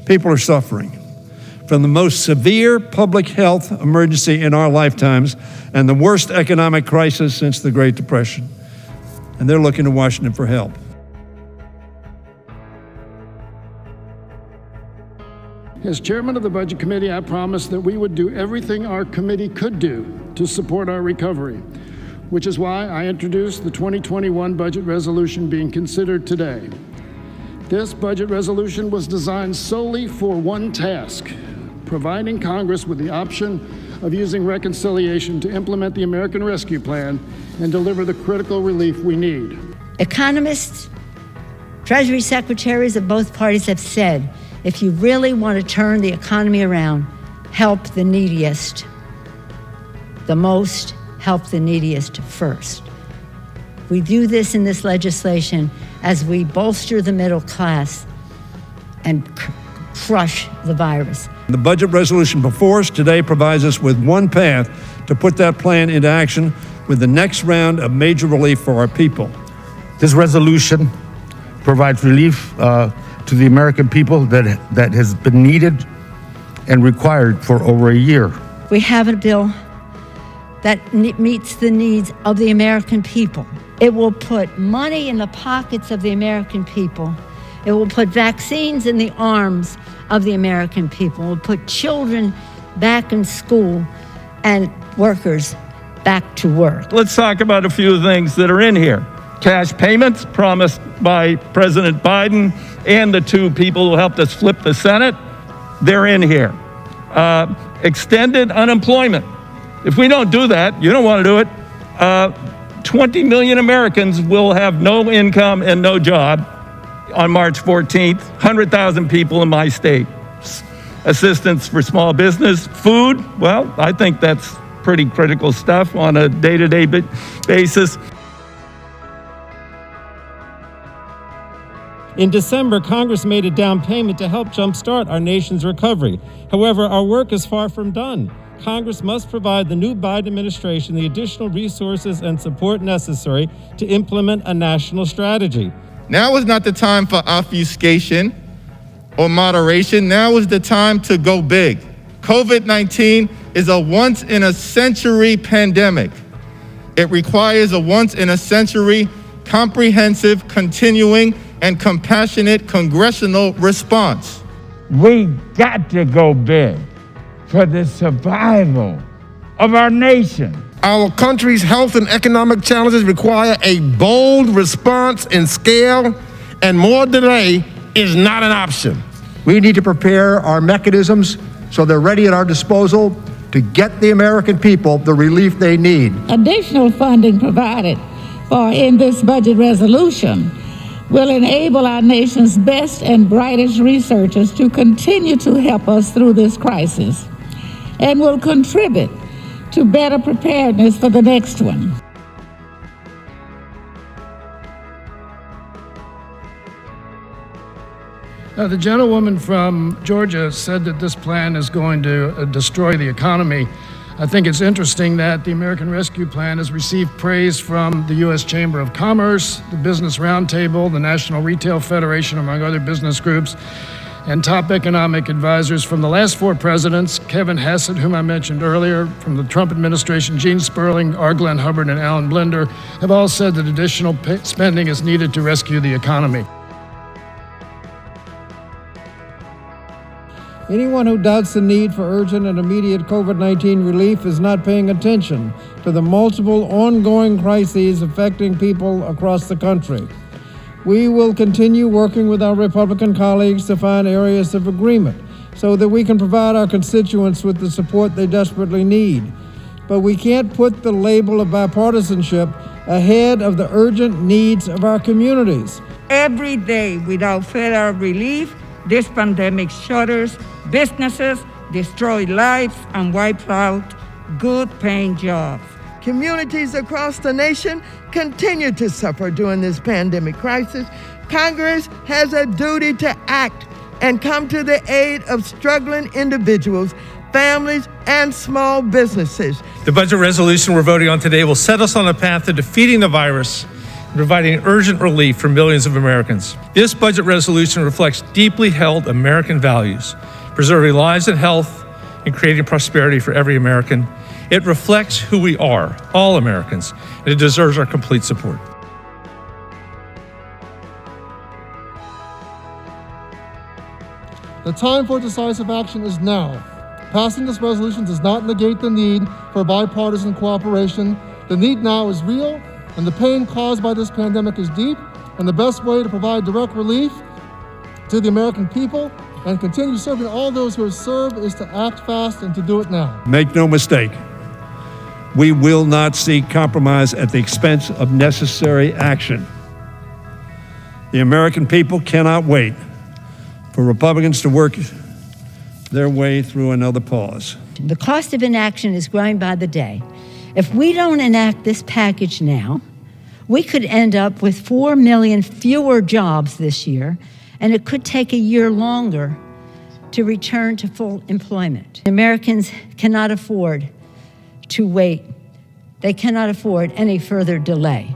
People are suffering from the most severe public health emergency in our lifetimes and the worst economic crisis since the Great Depression. And they're looking to Washington for help. As chairman of the Budget Committee, I promised that we would do everything our committee could do to support our recovery, which is why I introduced the 2021 budget resolution being considered today. This budget resolution was designed solely for one task: providing Congress with the option of using reconciliation to implement the American Rescue Plan and deliver the critical relief we need. Economists, Treasury secretaries of both parties have said, if you really want to turn the economy around, help the neediest the most, help the neediest first. We do this in this legislation as we bolster the middle class and crush the virus. The budget resolution before us today provides us with one path to put that plan into action with the next round of major relief for our people. This resolution provides relief to the American people that has been needed and required for over a year. We have a bill that meets the needs of the American people. It will put money in the pockets of the American people. It will put vaccines in the arms of the American people. It will put children back in school and workers back to work. Let's talk about a few things that are in here. Cash payments promised by President Biden and the two people who helped us flip the Senate, they're in here. Extended unemployment. If we don't do that, you don't want to do it, 20 million Americans will have no income and no job on March 14th, 100,000 people in my state. Assistance for small business, food, well, I think that's pretty critical stuff on a day-to-day basis. In December, Congress made a down payment to help jumpstart our nation's recovery. However, our work is far from done. Congress must provide the new Biden administration the additional resources and support necessary to implement a national strategy. Now is not the time for obfuscation or moderation. Now is the time to go big. COVID-19 is a once-in-a-century pandemic. It requires a once-in-a-century, comprehensive, continuing, and compassionate congressional response. We got to go big for the survival of our nation. Our country's health and economic challenges require a bold response in scale, and more delay is not an option. We need to prepare our mechanisms so they're ready at our disposal to get the American people the relief they need. Additional funding provided for in this budget resolution will enable our nation's best and brightest researchers to continue to help us through this crisis and will contribute to better preparedness for the next one. The gentlewoman from Georgia said that this plan is going to destroy the economy. I think it's interesting that the American Rescue Plan has received praise from the U.S. Chamber of Commerce, the Business Roundtable, the National Retail Federation, among other business groups, and top economic advisors from the last four presidents, Kevin Hassett, whom I mentioned earlier, from the Trump administration, Gene Sperling, R. Glenn Hubbard, and Alan Blender, have all said that additional spending is needed to rescue the economy. Anyone who doubts the need for urgent and immediate COVID-19 relief is not paying attention to the multiple ongoing crises affecting people across the country. We will continue working with our Republican colleagues to find areas of agreement so that we can provide our constituents with the support they desperately need. But we can't put the label of bipartisanship ahead of the urgent needs of our communities. Every day without federal relief, this pandemic shutters businesses, destroys lives, and wipes out good-paying jobs. Communities across the nation continue to suffer during this pandemic crisis. Congress has a duty to act and come to the aid of struggling individuals, families, and small businesses. The budget resolution we're voting on today will set us on a path to defeating the virus and providing urgent relief for millions of Americans. This budget resolution reflects deeply held American values, preserving lives and health and creating prosperity for every American. It reflects who we are, all Americans, and it deserves our complete support. The time for decisive action is now. Passing this resolution does not negate the need for bipartisan cooperation. The need now is real, and the pain caused by this pandemic is deep, and the best way to provide direct relief to the American people and continue serving all those who have served is to act fast and to do it now. Make no mistake, we will not seek compromise at the expense of necessary action. The American people cannot wait for Republicans to work their way through another pause. The cost of inaction is growing by the day. If we don't enact this package now, we could end up with 4 million fewer jobs this year, and it could take a year longer to return to full employment. Americans cannot afford to wait. They cannot afford any further delay.